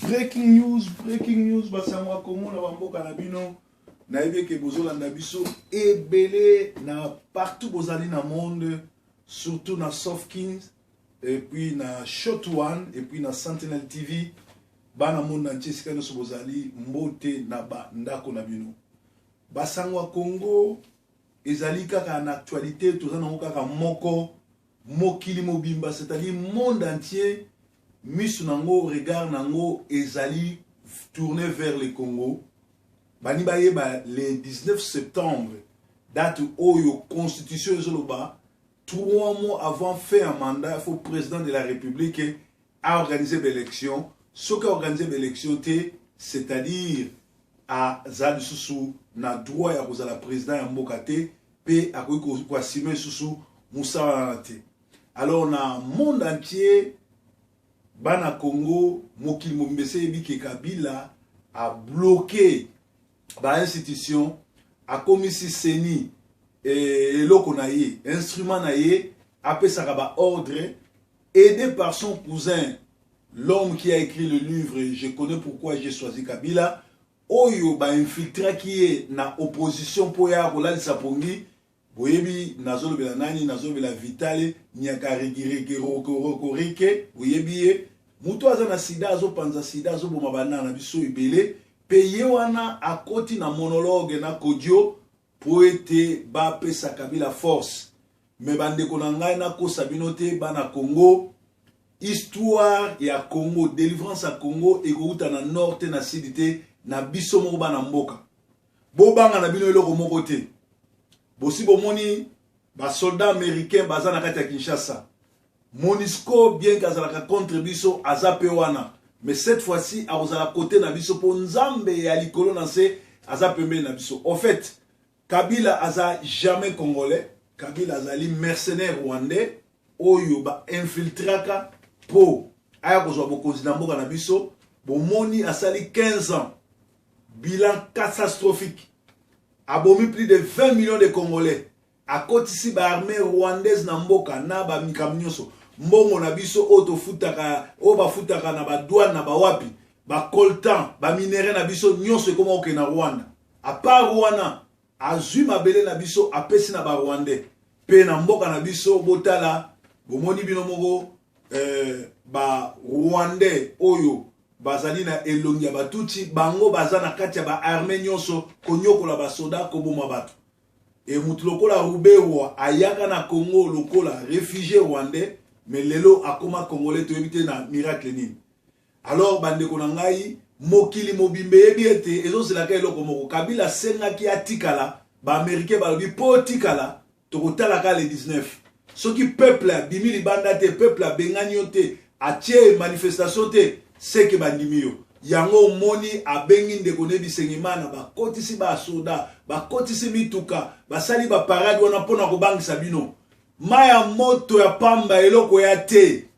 breaking news, basangwa Congo na bamboka na bino. Na ebe ke bozolanda biso ebele na partout bozali na monde, surtout na Sofkins, et puis na Shot One, et puis na Sentinel TV. Bana monde entier sika no bozali mbote na ba ndako na bino. Basangwa Congo ezali kaka na actualité tozana kaka moko mokili mobimba, c'est-à-dire monde entier misu nango regard nango ezali tourné vers le Congo. Bani bayeba le 19 septembre, date où la constitution ezoloba 3 mois avant faire un mandat, il faut le président de la République à organiser l'élection. Ce qui a organisé l'élection, c'est-à-dire à Zal Soussou, na droit à cause de la président à Mbokate, puis à quoi Simé Soussou, Moussa Anate. Alors, on a monde entier, Bana Congo, Mokil Mombese Ebike Kabila a bloqué l'institution, a commis Seni et l'Okonaye, instrument naïe, après ça va ordre, aidé par son cousin, l'homme qui a écrit le livre Je connais pourquoi j'ai choisi Kabila, Oyo ba infiltré qui est na opposition pour ya Rolal Sapongi, Boyebi, Nazolo Belanani, Nazolo Bela Vitale, Niakarigiri, Rokorike, Boyebi, Mutoaza na Sida, Zo Panza Sida, Zo Bomabana, na Biso Ibele, Peye wana a koti na monologue na Kodio, pour être Bape sa Kabila force. Mais bande konangai na ko sabinote bana Congo, histoire ya Congo, délivrance à Congo, et gouta na nord na sidité, na biso moko bana mboka. Bobanga na bino eloko moko te. Bosi bomoni ba soldat américain baza na kati ya Kinshasa. Monisco bien kazalaka contre biso azape wana. Mais cette fois-ci a ozala côté na biso po nzambe ya likolo na se azape mbe na biso. En fait, Kabila aza jamais congolais. Kabila azali mercenaire rwandais. Oyo ba infiltraka po aya kozwa bokonzi na mboka na biso. Bomoni asali 15 ans. Bilan catastrophique. Abomi plus de 20 millions de Congolais. A côté ici, ba armée rwandaise na mboka, na ba mikamnyoso. Mbongo na biso, oto futaka, oba futaka na ba douane na ba wapi. Ba coltan, ba minéré na biso, nyonso koma oke na Rwanda. A part Rwanda, azui mabele na biso, apesi na ba Rwandais. Pe na mboka na biso, botala, bomoni bino moko, ba Rwandais, oyo, bazali na elongi ya batuti bango bazana kati ya ba armée nyonso konyokola ba soda koboma bato e mutu lokola Ruberwa ayaka na Congo lokola réfugié rwandais mais lelo akoma congolais to ebite na miracle nini. Alors bande ko ngai mokili mobimbe ebiete ezo selaka eloko moko Kabila senga ki atikala ba américain balobi po tikala to kotala ka le 19 soki peuple a bimi libanda te peuple a benganyote atie manifestation te c'est que bandimio yango moni abengi ndeko nebi sengimana ba kotisi ba soda ba kotisi mituka ba sali ba parade wana pona ko bangisa bino maya moto ya pamba eloko ya te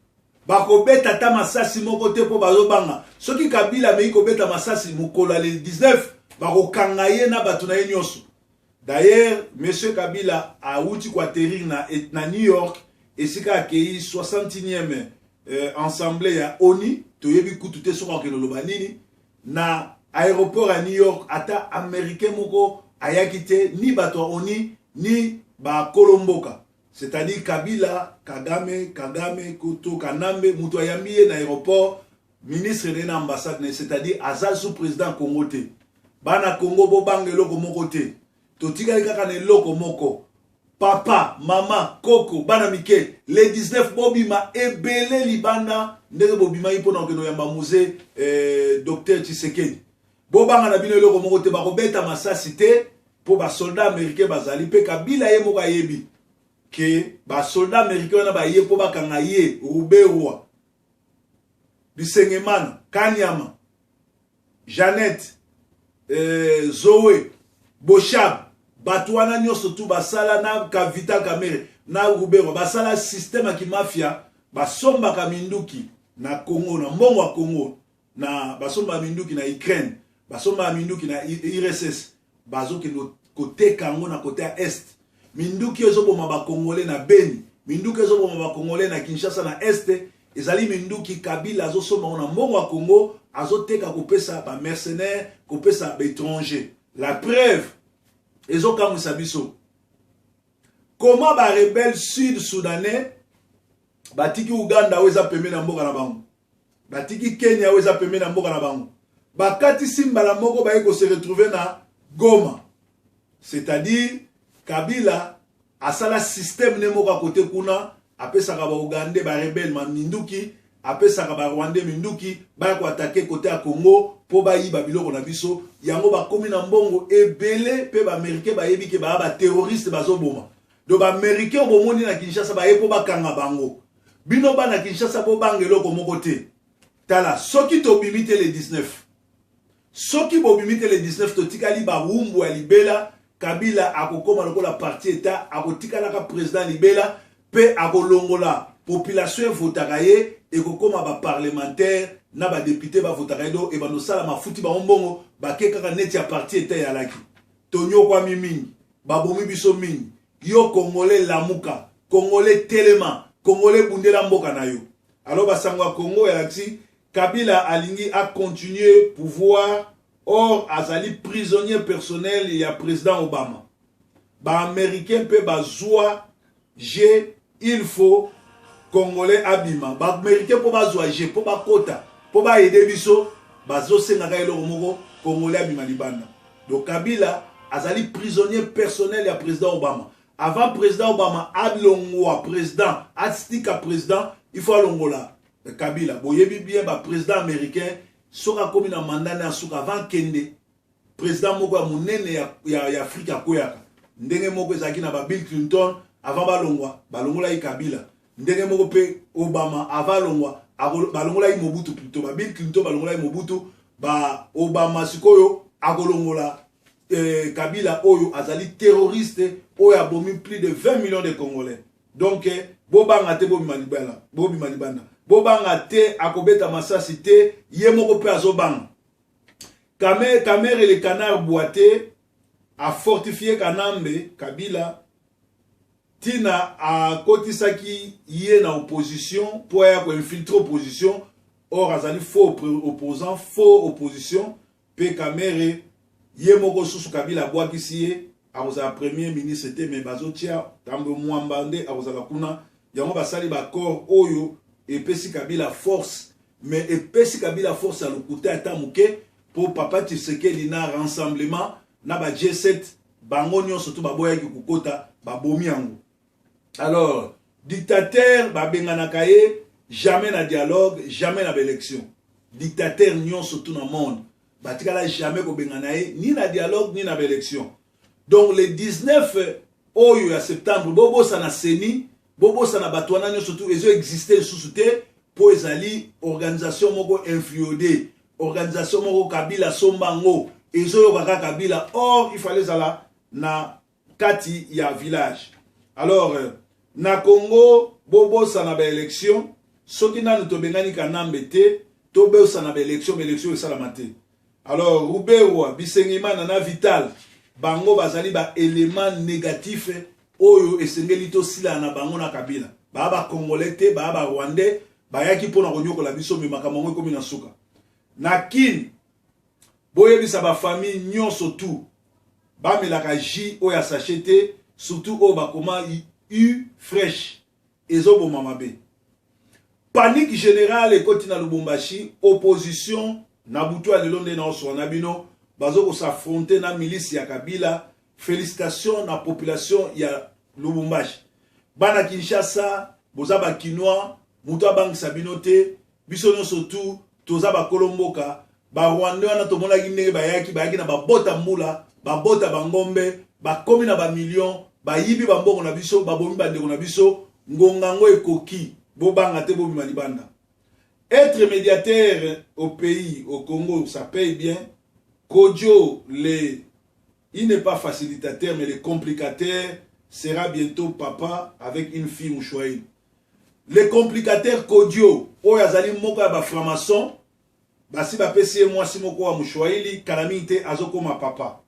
ba ko beta ta masasi moko te po bazo banga soki Kabila mei ko beta masasi mukola le 19 ba ko kangaye na batu na nyonso. D'ailleurs monsieur Kabila a uti kwa atterrir na New York esika akei 61e assemblée ya ONU toyebi kutute soka ke loloba nini na aéroport à New York ata américain moko ayakite ni bato oni ni ba kolomboka, c'est-à-dire Kabila Kagame Koto Kanambe muto ayambiye na aéroport ministre de l'ambassade, c'est-à-dire azal sous président Congo te bana Congo bo bange loko moko te totika kaka ne loko moko papa, maman, Koko, Banamike, les 19 Bobima, Ebele Libanda, Ndege Bobima, Ipo Nankeno Yamba Muse, Docteur Tshisekedi. Bobanga Nabino Loko Mokote Bakobeta Massa Cité, pour ba soldat américain Bazali, Pe Kabila Yemoka Yebi, que ba soldat américain na ba ye po bakanga ye, Ruberwa, Bisengeman, Kanyama, Jeannette, Zoé, Bochab, Batouana nyonso tu basala na Kavita Kamere na Rubero basala système ki mafia basomba ka minduki na Congo na mbongo wa Congo na basomba minduki na Ukraine basomba minduki na IRSS bazoki no côté Kango na côté est minduki ezoboma ba Congolais na Beni minduki ezoboma ba Congolais na Kinshasa na est ezali minduki Kabila azosomba na mbongo wa Congo azoteka kopesa ba mercenaire, kopesa ba étranger. La preuve, ezokamwisa biso. Comment ba rebelle sud-soudanais batiki Uganda weza pembe na mboka na bango. Batiki Kenya weza pembe na mboka na bango. Bakati simbala moko ba eko se retrouver na Goma. C'est-à-dire Kabila asala système ne moka kote kuna apesaka ba Ugandais ba rebelle ma minduki apesaka ba Rwandais minduki ba ko attaquer côté à Congo po ba yiba biloko na biso yango ba komi na mbongo ebele pe ba américain ba yebi ke ba terroriste bazoboma. Do ba américain bomoni na Kinshasa ba yepo ba kanga bango. Bino ba na Kinshasa bo bangelo ko moko te. Tala soki to bimite le 19. Soki bo bimite le 19 to tikali ba wumbu ya libela Kabila akokoma lokola parti état akotikala ka président libela pe akolongola population votaka ye ekokoma ba parlementaire na ba député ba votaka do e bano sala mafuti ba mbongo ba keka neti ya parti état ya laki tonyo kwa mimi ba bomi biso mingi yo congolais lamuka congolais telema congolais bundela mboka na yo alors basangwa Congo ya laki Kabila alingi a continuer pouvoir. Or, azali prisonnier personnel, il y a président Obama. Ba américain peut bazoua, il faut congolais abima. Ba américain peut bazoua, pour ba kota, pour ba aider biso, bazo senga ilo moko congolais abima libanda. Donc Kabila azali prisonnier personnel, il y a président Obama. Avant président Obama, ablongwa président, atstika président, il faut alongola. Kabila, boyebi bien ba président américain. Soka komi na mandat na soka avant kende président moko ya monene ya Afrika koyaka ndenge moko ezaki na ba Bill Clinton avant balongola Kabila ndenge moko pe Obama avant longwa balongola Mobutu plutôt ba Bill Clinton balongola Mobutu ba Obama sikoyo akolongola Kabila oyo azali terroriste oyo abomi plus de 20 millions de Congolais donc bobanga te bobi malibana bobanga te akobeta masasi te yemoko pe azobanga Kamere le canard boité a fortifié Kanambe Kabila tina a kotisaki yé na opposition pour infiltrer opposition or azali faux opposant faux opposition pe Kamere yemoko susu Kabila boakisi ye akozala premier ministre te me bazotia tambo mwambande akozala kuna yango basali ba corps oyo epesi Kabila force mais epesi Kabila force à lokuta atamuke pour papa Tshisekedi na rassemblement na ba G7 bango nyonso to baboya ki kokota babomi yango. Alors dictateur babenganaka ye jamais na dialogue jamais na élection. Dictateur nyonso tout na monde batikala jamais ko bengana ye ni na dialogue ni na élection. Donc le 19 oyo ya septembre bobo sana seni bobo sana batwana nyonso tout ezo exister sous te po ezali organisation moko influodée organisation moko Kabila sombango ezo yokaka Kabila or il fallait zala na kati ya village. Alors na Congo bobo sana ba élection soki nanu to bengani Kanambe te to be sana ba élection esala mate. Alors Rubewa Bisengima na Vital bango bazali ba élément négatif oyo esengeli to sila na bango na Kabila ba Congolais te ba Rwandais ba yaki pona konyoko la biso me makambo komi na suka na kin boyebisa ba famille nyonso tout ba melaka ji oya sachete surtout o ba koma u fresh ezobo mamabe panique générale ekoti na Lubumbashi opposition na butu alelo nde na oso na bino bazoko s'affronter na milice ya Kabila. Félicitations na population ya Lubumbashi. Bana Kinshasa, boza ba Kinois, muto bang sabinote, biso nyonso tout, toza ba Kolomboka, ba Rwanda wana to mona gine ba yaki na ba bota mula, ba bota bangombe, ba komi na ba million, ba yibi ba mbongo na biso, ba bomi ba ndeko na biso, ngongango ekoki, bo banga te bomi malibanda. Être médiateur au pays, au Congo, ça paye bien. Kodjo, il n'est pas facilitateur, mais le complicateur sera bientôt papa avec une fille mouchouaï. Le complicateur Kodjo, oyazali moko ba franc-maçon, basi ba pesi moi si moko wa mouchouaïli, calamité azoko ma papa.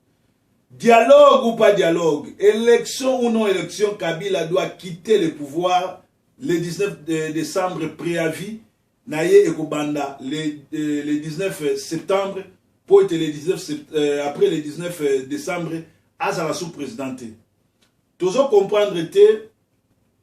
Dialogue ou pas dialogue, élection ou non élection, Kabila doit quitter le pouvoir le 19 décembre préavis naye ekobanda le 19 septembre pour être le 19 après le 19 décembre azala sous présidenté. Toujours comprendre que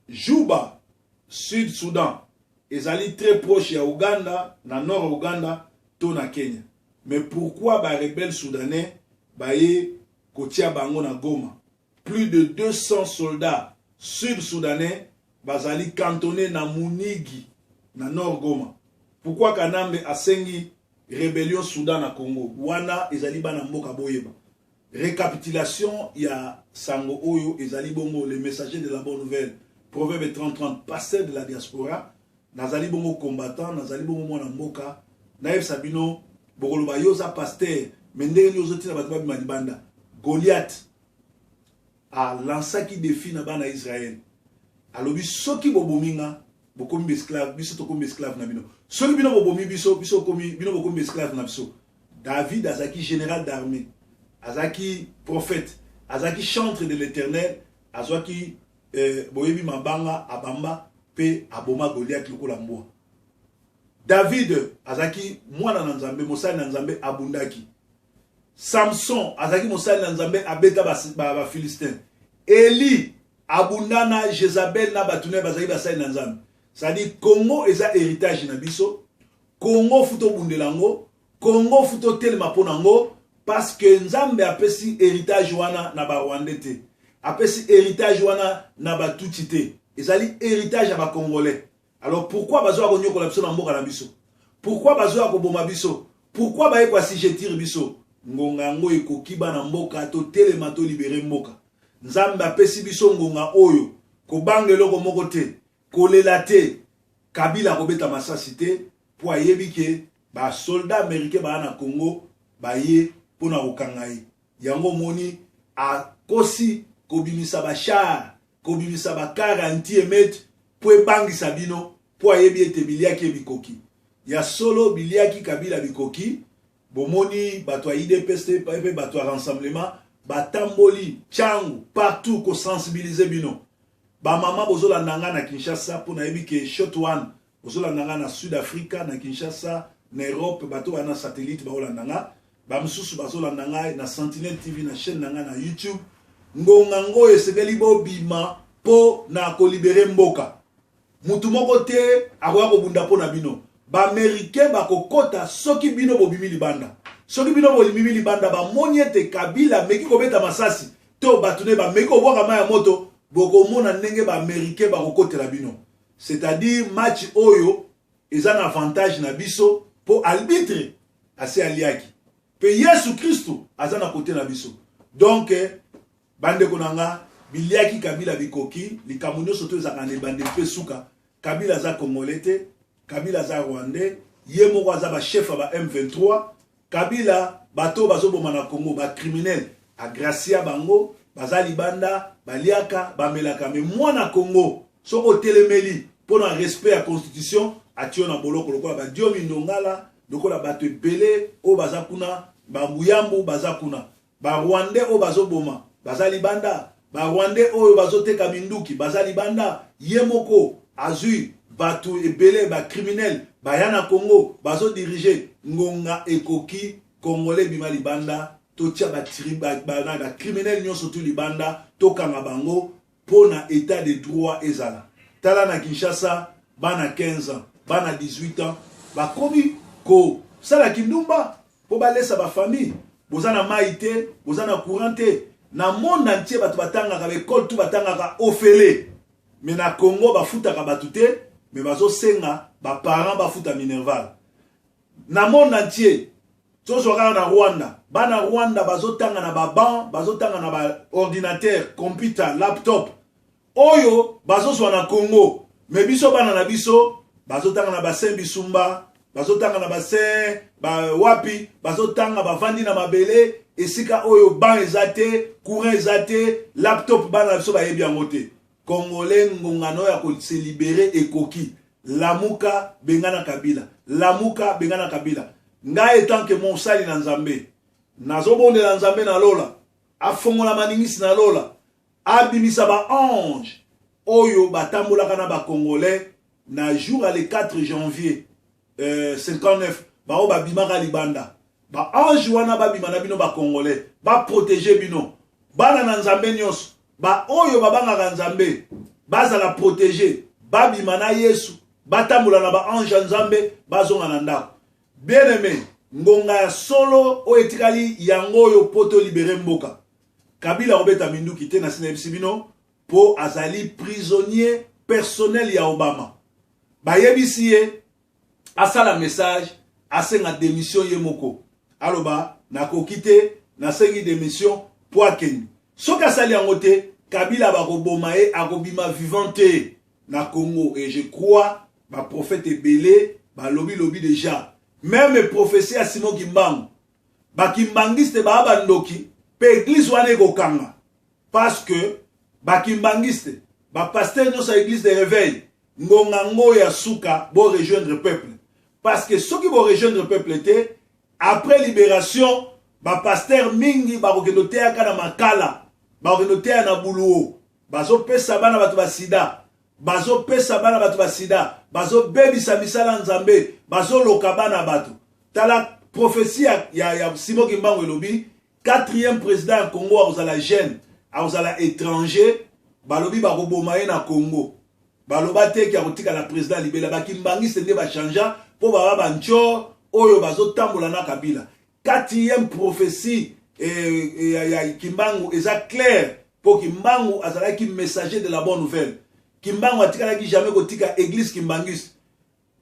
Juba Sud Soudan ezali très proche ya Uganda na nord Uganda to na Kenya. Mais pourquoi ba rebelles soudanais baye kotia bango na Goma? Plus de 200 soldats sud-soudanais bazali cantonnés na Munigi na nord Goma. Pourquoi Kanambe asengi rébellion Soudan na Congo? Wana ezali bana mboka boyeba. Récapitulation ya sango oyo ezali bongo les messagers de la bonne nouvelle. Proverbe 30-30, pasteur de la diaspora. Nazali bongo combattant, nazali bongo mwana mboka. Naïf Sabino, bokoloba yoza pasteur, mendenge nyozoti na batu babima libanda. Goliath a lancé qui défi na bana Israël. Alobi soki bobominga, bokomi esclave, biso tokomi esclave na bino. Soki bino bobomi biso, biso komi bino bokomi esclave na biso. David azaki général d'armée, azaki prophète, azaki chantre de l'Éternel, azaki boyebi mabanga abamba pe aboma Goliath lokola mboa. David azaki mwana na Nzambe, mosali na Nzambe abundaki. Samson azaki mosali na Nzambe abeta ba Philistin. Eli abundana Jezabel na batune bazaki basali na Nzambe. C'est-à-dire Congo eza héritage na biso. Congo futo bundelango, Congo futo telema ponango parce que Nzambe apesi héritage wana na ba Rwandete. Apesi héritage wana na ba Tutite. Ezali héritage à ba Congolais. Alors pourquoi bazo akonyo ko la biso na mboka na biso? Pourquoi bazo akoboma biso? Pourquoi baye kwa si jetir biso? Ngonga ngo ekoki bana mboka to telema to libérer mboka. Nzambe apesi biso ngonga oyo ko bangelo ko moko te, ko lelate Kabila kobeta masasi te po ayebi ke ba soldat américain ba na Congo ba ye pona kokangai. Yango moni a kosi kobimisa ba char, kobimisa ba 40 mètres po ebangisa bino po ayebi ete biliaki ebikoki. Ya solo biliaki Kabila bikoki. Bomoni bato IDPS pe bato rassemblement batamboli changu partout ko sensibiliser bino. Ba mama bozola nanga na Kinshasa pour na yebi ke shot one bozola nanga na Sud Africa na Kinshasa na Europe bato wana satellite ba ola nanga ba msusu bazola nanga na Sentinel TV na chaîne nanga na YouTube. Ngonga ngo esebeli bo bima po na ko libérer mboka. Mutu moko te akoya ko bunda po na bino. Ba américain ba kokota soki bino bobimi libanda. Soki bino bobimi libanda ba moniete Kabila meki ko beta masasi to batune ba meki ko boka maya moto boko mona ndenge ba américain ba kokotela bino. C'est-à-dire match oyo eza na avantage na biso po arbitre ase aliaki. Pe Yesu Kristo aza na kote na biso. Donc bande konanga biliaki Kabila bikoki likamunyo soto ezaka ne bande pe suka Kabila za Congolais, Kabila za Rwandais, yemoko za ba chef ba M23, Kabila bato bazoboma na Congo ba criminel, agracia bango, bazali banda, baliaka, bamelaka me mwana Congo, soko telemeli pona respect à constitution, atio na boloko lokola ba diomi ndongala, lokola bato ebele o bazakuna, ba mbuyambu bazakuna, ba Rwandais o bazoboma, bazali banda, ba Rwandais o bazoteka minduki, bazali banda, yemoko azui batu ebele ba criminel bayana Congo bazo diriger ngonga ekoki Congolais bima libanda to tia ba triba ba criminel nyonso tu libanda to kanga bango pona état de droit ezala tala na Kinshasa bana 15 ans bana 18 ans ba komi ko sala kindumba po balesa ba famille bozana maite bozana courante na monde entier batu batanga ka école tu batanga ka ofele. Mais na Congo bafuta ka batute mais bazo senga ba parents bafuta minerval. Na monde entier tozo na Rwanda bana Rwanda bazo tanga na ba banc bazo tanga na ba ordinateur computer laptop oyo bazo so na Congo mais biso bana na biso bazo tanga na ba Saint Bisumba bazo tanga na ba Saint ba wapi bazo tanga ba vandi na mabele esika oyo banc ezate courant ezate laptop bana biso ba yebi angote. Congolais ngongano ya ko se libérer ekoki lamuka bengana Kabila lamuka bengana Kabila nga etant que mon sali na Nzambe nazobonde na Nzambe na lola afongola maningisi na lola abimisa ba ange oyo batambola kana ba Congolais na jour le 4 janvier 59 bao babimaka libanda ba ange wana babima na bino ba congolais ba protéger bino bana na nzambe nyonso ba oyo babangaka nzambe bazala protéger babima na Yesu batambola na ba ange nzambe bazonga na ndako. Bien aimé, ngonga ya solo o etikali yango oyo poto libere mboka. Kabila obeta minduki te na sina bino po azali prisonnier personnel ya Obama. Bayebisi ye asala message asenga démission ye moko. Aloba nakoki te nasengi démission po akeni. Soki asali yango te Kabila bakoboma ye akobima vivant te na Congo. Et je crois ba prophète ebele ba lobi déjà. Même prophétie à Simon Kimbangu. Ba kimbangiste ba abandoki pe église wane kokanga. Parce que ba kimbangiste ba pasteur nyonso église de réveil ngonga ngo ya suka bo rejoindre peuple. Parce que ceux qui vont rejoindre le peuple était après libération ba pasteur mingi ba kokendo te aka na makala ba kokendo te na buluo bazo pesa bana batu ba sida bazo pesa bana batu ba sida bazo bebisa misala nzambe bazo loka bana batu tala prophétie ya Simon Kimbangu elobi 4e président ya Congo azala jeune azala étranger balobi ba koboma ye na Congo baloba te ki akotika la président libela ba kimbangiste nde ba changea po baba bancho oyo bazo tambola na Kabila. 4e prophétie ya Kimbangu eza clair pour Kimbangu azalaki messager de la bonne nouvelle. Kimbangu atikalaki jamais kotika église kimbangiste.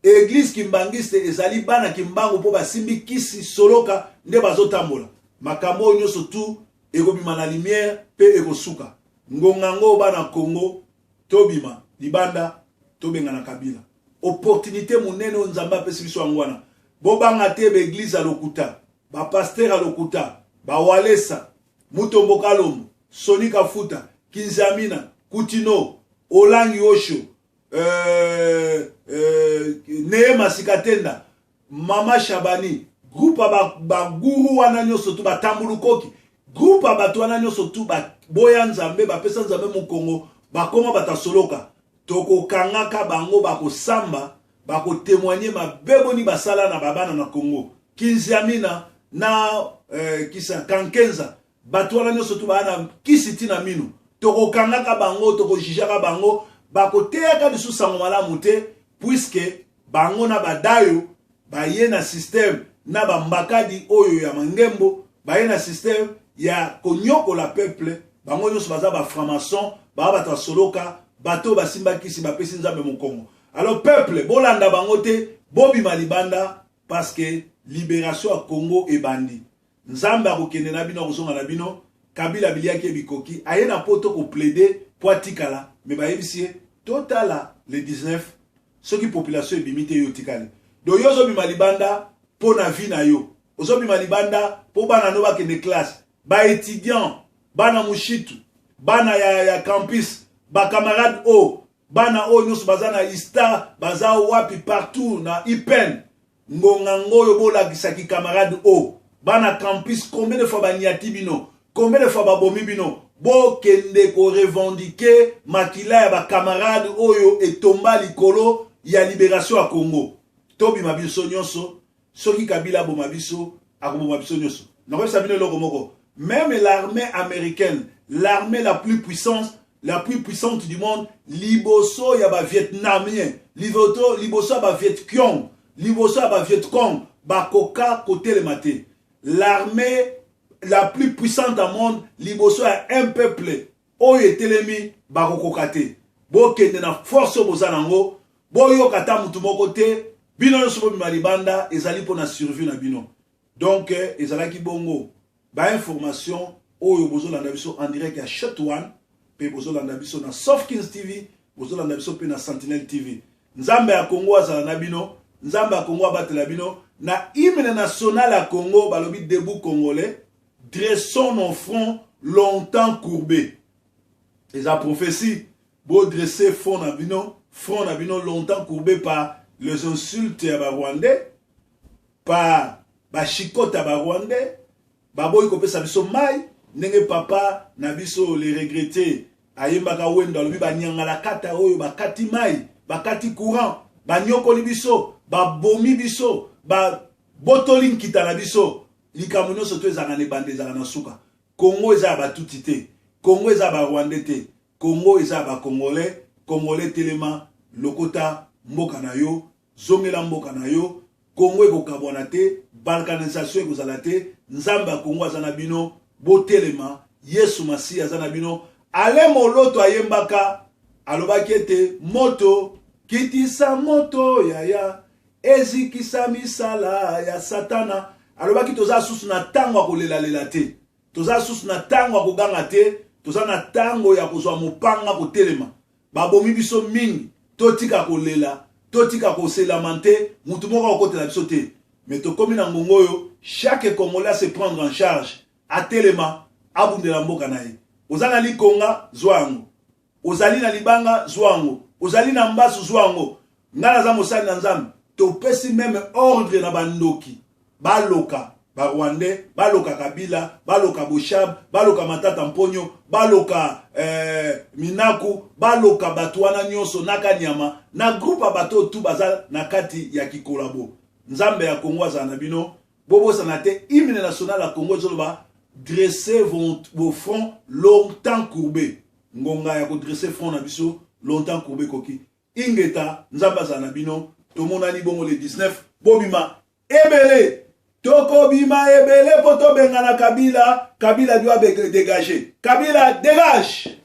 Église kimbangiste ezali bana Kimbangu po basimbi kisi soloka nde bazo tambola. Makambo nyonso tu ekobima na lumière pe ekosuka. Ngongango bana Congo tobima libanda tobenga na Kabila. Opportunité munene nzamba pesi biso angwana. Bobanga te be église à lokuta, ba pasteur à lokuta, ba walesa, Mutombo Kalombo, Sonika Futa, Kinzamina, Kutino, Olangi Osho, Neema Sikatenda, Mama Shabani, groupe ba guru wana nyoso tu ba tambulukoki, groupe ba tu wana nyoso tu ba boya nzambe ba pesa nzambe mu Kongo, ba koma batasoloka. Toko kangaka bango bako samba bako témoigner ma beboni basala na babana na Congo. Kinziamina na kisa kankenza batwala nyoso tu bana kisiti na minu. Toko kangaka bango toko jijaka bango bako teyaka bisu sango malamu te puisque bango na badayo baye na système na bambakadi oyo ya mangembo baye na système ya konyoko la peuple bango nyoso baza ba franc-maçon ba bata soloka bato basimba kisi bapesi nzambe mokongo. Alors peuple bolanda bangote bobi malibanda parce que libération à Congo et bandi. Nzambe akokende na bino kozonga na bino Kabila biliaki bikoki aye na poto ko plaider poatikala mais bayebisi totala le 19 ce qui population ebimite yo tikale. Do yo zo bi malibanda po na vie na yo. Ozo bi malibanda po bana no bakende classe, ba étudiant, bana mushitu, bana ya campus ba camarade o bana o nyos bazana ista baza wapi partout na ipen ngonga ngoyo bola kisaki camarade o bana campus combien de fois baniati bino combien de fois babomi bino bo kende ko revendiquer makila ya ba camarade oyo etomba likolo ya libération à Congo tobi mabiso nyonso soki Kabila bo mabiso akobo mabiso nyonso nako sabine loko moko même l'armée américaine l'armée la plus puissante du monde, liboso ya ba vietnamien, liboso ya ba viet Cong, liboso ya ba viet Cong, ba koka côté le maté. L'armée la plus puissante du monde, liboso ya un peuple, oyo etelemi ba kokokate. Bo kende na force bozanango, bo yo kata mutu moko te, bino nso bo malibanda ezali pona survie na bino. Donc ezalaki bongo ba information oyo bozolanda biso en direct ya Shot One. Pe bozolanda biso na Sofkins TV, bozolanda biso pe na Sentinel TV. Nzambe ya Congo azala na bino, Nzambe ya Congo abatela bino, na hymne national ya Congo, balobi debout congolais, dressons nos fronts longtemps courbés. Et la prophétie, beau dresser front na bino longtemps courbés par les insultes à ba Rwandais, par ba chicote à ba Rwandais, ba boy kopé sa biso mai, nenge papa na biso les regretter ayembaka wendo alobi banyanga la kata oyo bakati mai bakati courant banyokoli biso babomi biso botoli nkita na biso likambo nyonso to ezalaka na ebanda ezalaka na suka. Congo eza ya batuti te, Congo eza ya barwandais te, Congo eza ya bakongolais. Congolais telema lokota mboka na yo, zongela mboka na yo. Congo ekokabwana te, balkanisation ekozala te. Nzambe ya Congo aza na bino, botelema. Yesu Masiya aza na bino. Ale moloto ayembaka alobaki ete moto kitisa moto yaya ezikisa misala ya satana. Alobaki toza susu na tango akolela te, toza susu na tango akoganga te, toza na tango ya kozwa mopanga kotelema. Babomi biso mingi, totika kolela, totika koselama te, mutu moko akotela biso te. Mais tokomi na ngongo oyo, chaque Congolais se prendre en charge, atelema, abundela mboka na ye. Ozali na likonga zwango, ozali na libanga zwango, ozali na mbasu zwango. Ngana za mosali na Nzambe, topesi même ordre na bandoki. Baloka Barwandais, baloka Kabila, baloka Boshab, baloka Matata Mponyo, baloka Minaku, baloka Batuana nyonso nakanyama, na groupe bato tu baza na kati ya kikolabo. Nzambe ya Congo aza na bino, bobo sanate hymne national ya Congo zoloba dressez vos fronts longtemps courbés. Ngonga ya ko dresser front na biso longtemps courbé koki. Ingeta Nzambe aza na bino, tomona ni bongo le 19 bobima ebele. Toko bima ebele poto bengana Kabila, Kabila doit dégager. Kabila dégage.